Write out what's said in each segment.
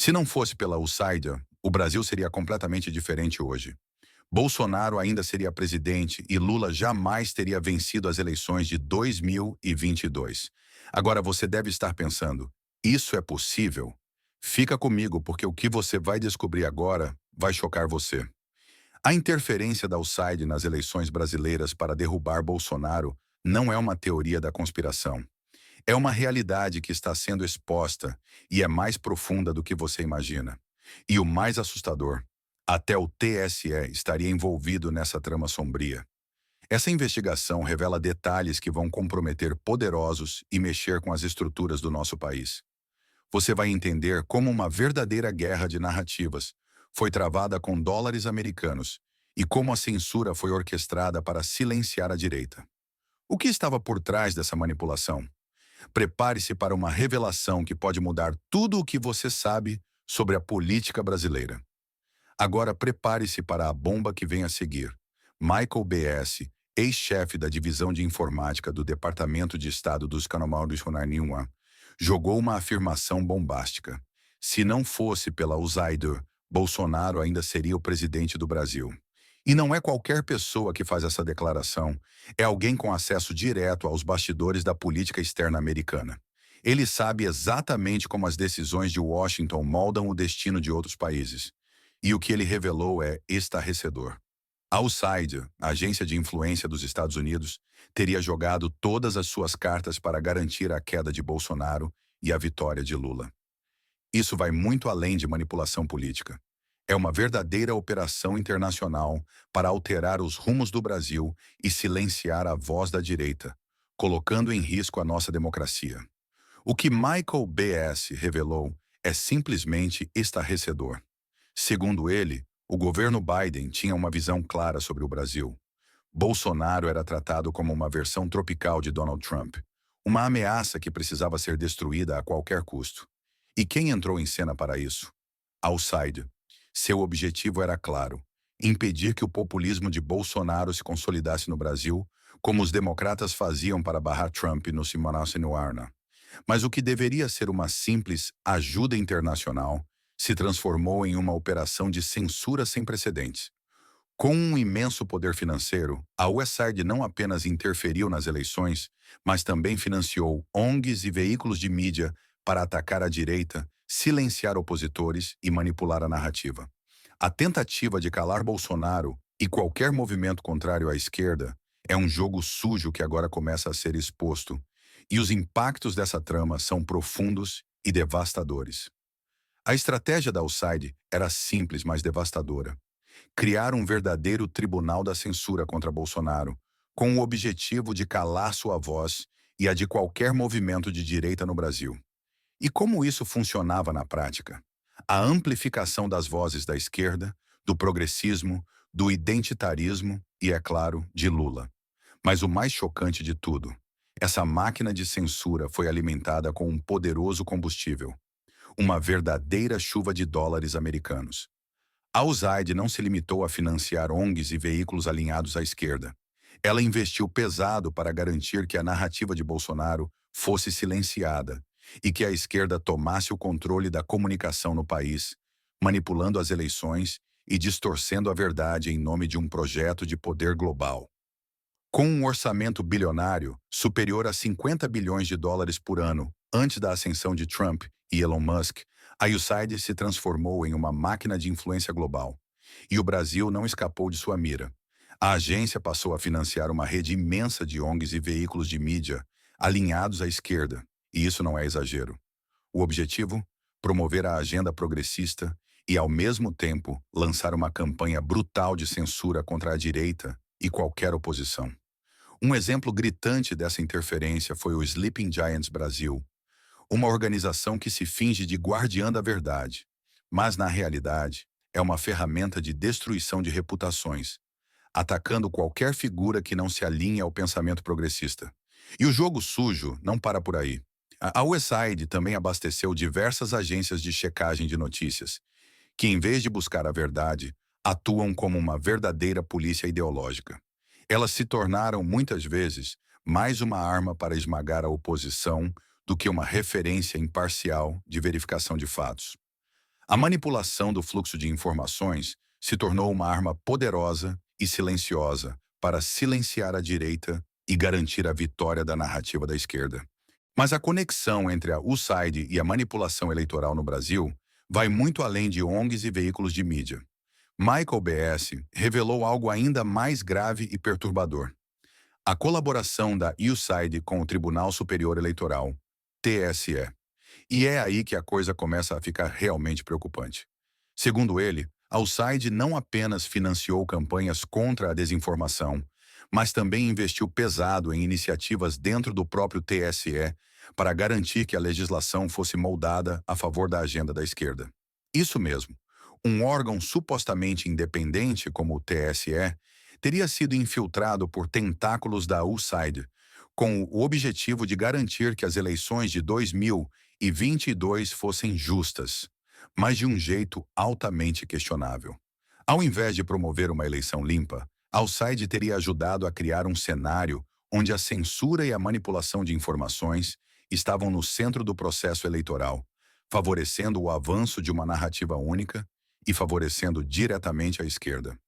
Se não fosse pela Outsider, o Brasil seria completamente diferente hoje. Bolsonaro ainda seria presidente e Lula jamais teria vencido as eleições de 2022. Agora você deve estar pensando, isso é possível? Fica comigo, porque o que você vai descobrir agora vai chocar você. A interferência da Outside nas eleições brasileiras para derrubar Bolsonaro não é uma teoria da conspiração. É uma realidade que está sendo exposta e é mais profunda do que você imagina. E o mais assustador, até o TSE estaria envolvido nessa trama sombria. Essa investigação revela detalhes que vão comprometer poderosos e mexer com as estruturas do nosso país. Você vai entender como uma verdadeira guerra de narrativas foi travada com dólares americanos e como a censura foi orquestrada para silenciar a direita. O que estava por trás dessa manipulação? Prepare-se para uma revelação que pode mudar tudo o que você sabe sobre a política brasileira. Agora prepare-se para a bomba que vem a seguir. Michael B.S., ex-chefe da divisão de informática do Departamento de Estado dos Canomaus Ronaniwa, jogou uma afirmação bombástica. Se não fosse pela Outsider, Bolsonaro ainda seria o presidente do Brasil. E não é qualquer pessoa que faz essa declaração, é alguém com acesso direto aos bastidores da política externa americana. Ele sabe exatamente como as decisões de Washington moldam o destino de outros países. E o que ele revelou é estarrecedor. A Outsider, a agência de influência dos Estados Unidos, teria jogado todas as suas cartas para garantir a queda de Bolsonaro e a vitória de Lula. Isso vai muito além de manipulação política. É uma verdadeira operação internacional para alterar os rumos do Brasil e silenciar a voz da direita, colocando em risco a nossa democracia. O que Michael B.S. revelou é simplesmente estarrecedor. Segundo ele, o governo Biden tinha uma visão clara sobre o Brasil. Bolsonaro era tratado como uma versão tropical de Donald Trump, uma ameaça que precisava ser destruída a qualquer custo. E quem entrou em cena para isso? Outside. Seu objetivo era claro: impedir que o populismo de Bolsonaro se consolidasse no Brasil, como os democratas faziam para barrar Trump no Simona. Mas o que deveria ser uma simples ajuda internacional se transformou em uma operação de censura sem precedentes. Com um imenso poder financeiro, a USAID não apenas interferiu nas eleições, mas também financiou ONGs e veículos de mídia para atacar a direita, silenciar opositores e manipular a narrativa. A tentativa de calar Bolsonaro e qualquer movimento contrário à esquerda é um jogo sujo que agora começa a ser exposto, e os impactos dessa trama são profundos e devastadores. A estratégia da Outside era simples, mas devastadora: criar um verdadeiro tribunal da censura contra Bolsonaro, com o objetivo de calar sua voz e a de qualquer movimento de direita no Brasil. E como isso funcionava na prática? A amplificação das vozes da esquerda, do progressismo, do identitarismo e, é claro, de Lula. Mas o mais chocante de tudo, essa máquina de censura foi alimentada com um poderoso combustível: uma verdadeira chuva de dólares americanos. A USAID não se limitou a financiar ONGs e veículos alinhados à esquerda. Ela investiu pesado para garantir que a narrativa de Bolsonaro fosse silenciada e que a esquerda tomasse o controle da comunicação no país, manipulando as eleições e distorcendo a verdade em nome de um projeto de poder global. Com um orçamento bilionário, superior a 50 bilhões de dólares por ano, antes da ascensão de Trump e Elon Musk, a USAID se transformou em uma máquina de influência global. E o Brasil não escapou de sua mira. A agência passou a financiar uma rede imensa de ONGs e veículos de mídia alinhados à esquerda, e isso não é exagero. O objetivo? Promover a agenda progressista e, ao mesmo tempo, lançar uma campanha brutal de censura contra a direita e qualquer oposição. Um exemplo gritante dessa interferência foi o Sleeping Giants Brasil, uma organização que se finge de guardiã da verdade, mas, na realidade, é uma ferramenta de destruição de reputações, atacando qualquer figura que não se alinhe ao pensamento progressista. E o jogo sujo não para por aí. A USAID também abasteceu diversas agências de checagem de notícias, que, em vez de buscar a verdade, atuam como uma verdadeira polícia ideológica. Elas se tornaram, muitas vezes, mais uma arma para esmagar a oposição do que uma referência imparcial de verificação de fatos. A manipulação do fluxo de informações se tornou uma arma poderosa e silenciosa para silenciar a direita e garantir a vitória da narrativa da esquerda. Mas a conexão entre a USAID e a manipulação eleitoral no Brasil vai muito além de ONGs e veículos de mídia. Michael B.S. revelou algo ainda mais grave e perturbador. A colaboração da USAID com o Tribunal Superior Eleitoral, TSE. E é aí que a coisa começa a ficar realmente preocupante. Segundo ele, a USAID não apenas financiou campanhas contra a desinformação, mas também investiu pesado em iniciativas dentro do próprio TSE para garantir que a legislação fosse moldada a favor da agenda da esquerda. Isso mesmo, um órgão supostamente independente como o TSE teria sido infiltrado por tentáculos da USAID, com o objetivo de garantir que as eleições de 2022 fossem justas, mas de um jeito altamente questionável. Ao invés de promover uma eleição limpa, a USAID teria ajudado a criar um cenário onde a censura e a manipulação de informações estavam no centro do processo eleitoral, favorecendo o avanço de uma narrativa única e favorecendo diretamente a esquerda.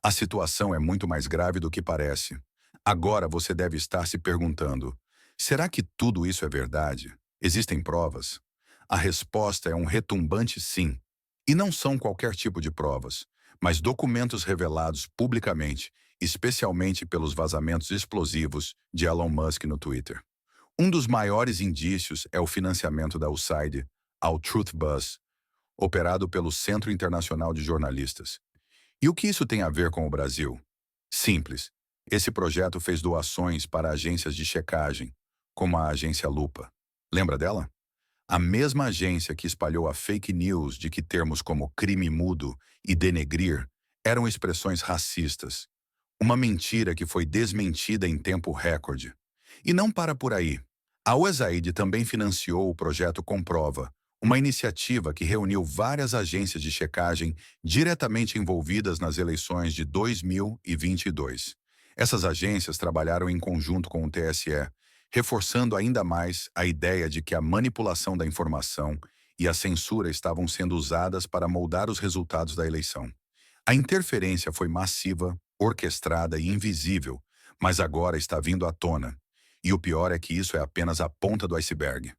A situação é muito mais grave do que parece. Agora você deve estar se perguntando: será que tudo isso é verdade? Existem provas? A resposta é um retumbante sim. E não são qualquer tipo de provas, mas documentos revelados publicamente, especialmente pelos vazamentos explosivos de Elon Musk no Twitter. Um dos maiores indícios é o financiamento da USAID ao Truth Buzz, operado pelo Centro Internacional de Jornalistas. E o que isso tem a ver com o Brasil? Simples. Esse projeto fez doações para agências de checagem, como a agência Lupa. Lembra dela? A mesma agência que espalhou a fake news de que termos como crime mudo e denegrir eram expressões racistas. Uma mentira que foi desmentida em tempo recorde. E não para por aí. A USAID também financiou o projeto Comprova, uma iniciativa que reuniu várias agências de checagem diretamente envolvidas nas eleições de 2022. Essas agências trabalharam em conjunto com o TSE, reforçando ainda mais a ideia de que a manipulação da informação e a censura estavam sendo usadas para moldar os resultados da eleição. A interferência foi massiva, orquestrada e invisível, mas agora está vindo à tona. E o pior é que isso é apenas a ponta do iceberg.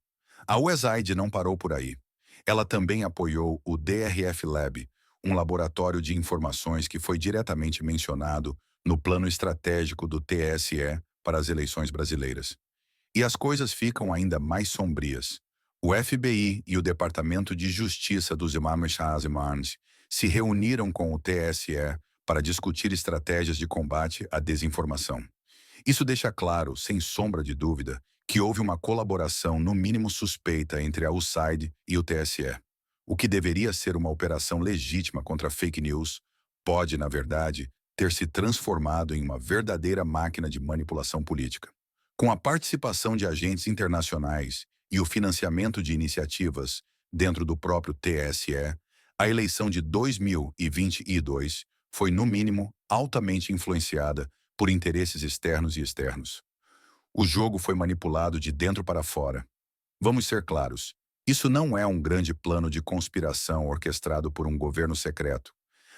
A USAID não parou por aí. Ela também apoiou o DRF Lab, um laboratório de informações que foi diretamente mencionado no plano estratégico do TSE para as eleições brasileiras. E as coisas ficam ainda mais sombrias. O FBI e o Departamento de Justiça dos Emirados Árabes se reuniram com o TSE para discutir estratégias de combate à desinformação. Isso deixa claro, sem sombra de dúvida, que houve uma colaboração no mínimo suspeita entre a USAID e o TSE. O que deveria ser uma operação legítima contra fake news pode, na verdade, ter se transformado em uma verdadeira máquina de manipulação política. Com a participação de agentes internacionais e o financiamento de iniciativas dentro do próprio TSE, a eleição de 2022 foi, no mínimo, altamente influenciada por interesses externos e externos. O jogo foi manipulado de dentro para fora. Vamos ser claros, isso não é um grande plano de conspiração orquestrado por um governo secreto,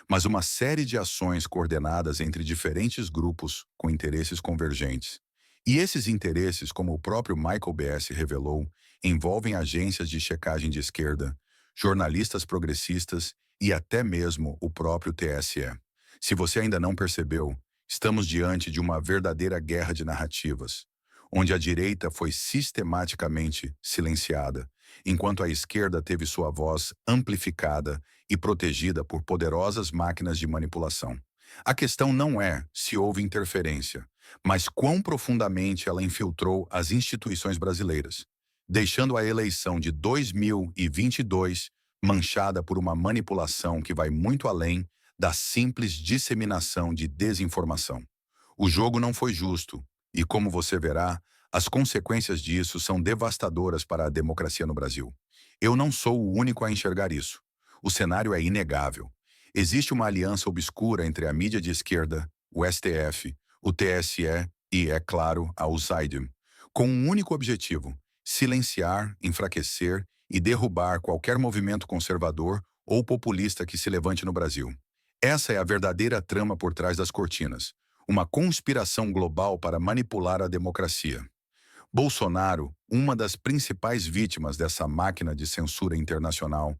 mas uma série de ações coordenadas entre diferentes grupos com interesses convergentes. E esses interesses, como o próprio Michael B.S. revelou, envolvem agências de checagem de esquerda, jornalistas progressistas e até mesmo o próprio TSE. Se você ainda não percebeu, estamos diante de uma verdadeira guerra de narrativas, onde a direita foi sistematicamente silenciada, enquanto a esquerda teve sua voz amplificada e protegida por poderosas máquinas de manipulação. A questão não é se houve interferência, mas quão profundamente ela infiltrou as instituições brasileiras, deixando a eleição de 2022 manchada por uma manipulação que vai muito além da simples disseminação de desinformação. O jogo não foi justo, e como você verá, as consequências disso são devastadoras para a democracia no Brasil. Eu não sou o único a enxergar isso. O cenário é inegável. Existe uma aliança obscura entre a mídia de esquerda, o STF, o TSE e, é claro, a USAID, com um único objetivo: silenciar, enfraquecer e derrubar qualquer movimento conservador ou populista que se levante no Brasil. Essa é a verdadeira trama por trás das cortinas. Uma conspiração global para manipular a democracia. Bolsonaro, uma das principais vítimas dessa máquina de censura internacional,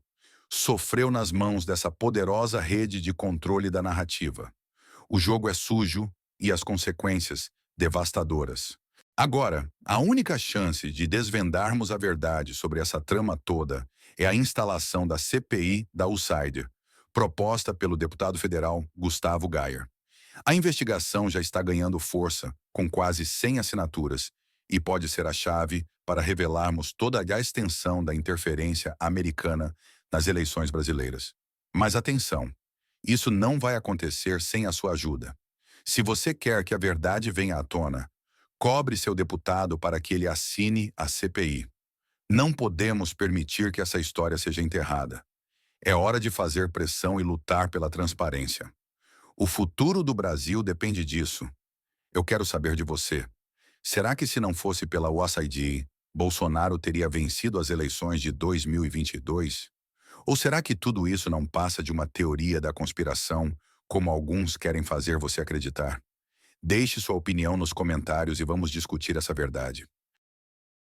sofreu nas mãos dessa poderosa rede de controle da narrativa. O jogo é sujo e as consequências devastadoras. Agora, a única chance de desvendarmos a verdade sobre essa trama toda é a instalação da CPI da Outsider, proposta pelo deputado federal Gustavo Gayer. A investigação já está ganhando força, com quase 100 assinaturas, e pode ser a chave para revelarmos toda a extensão da interferência americana nas eleições brasileiras. Mas atenção, isso não vai acontecer sem a sua ajuda. Se você quer que a verdade venha à tona, cobre seu deputado para que ele assine a CPI. Não podemos permitir que essa história seja enterrada. É hora de fazer pressão e lutar pela transparência. O futuro do Brasil depende disso. Eu quero saber de você. Será que se não fosse pela USAID, Bolsonaro teria vencido as eleições de 2022? Ou será que tudo isso não passa de uma teoria da conspiração, como alguns querem fazer você acreditar? Deixe sua opinião nos comentários e vamos discutir essa verdade.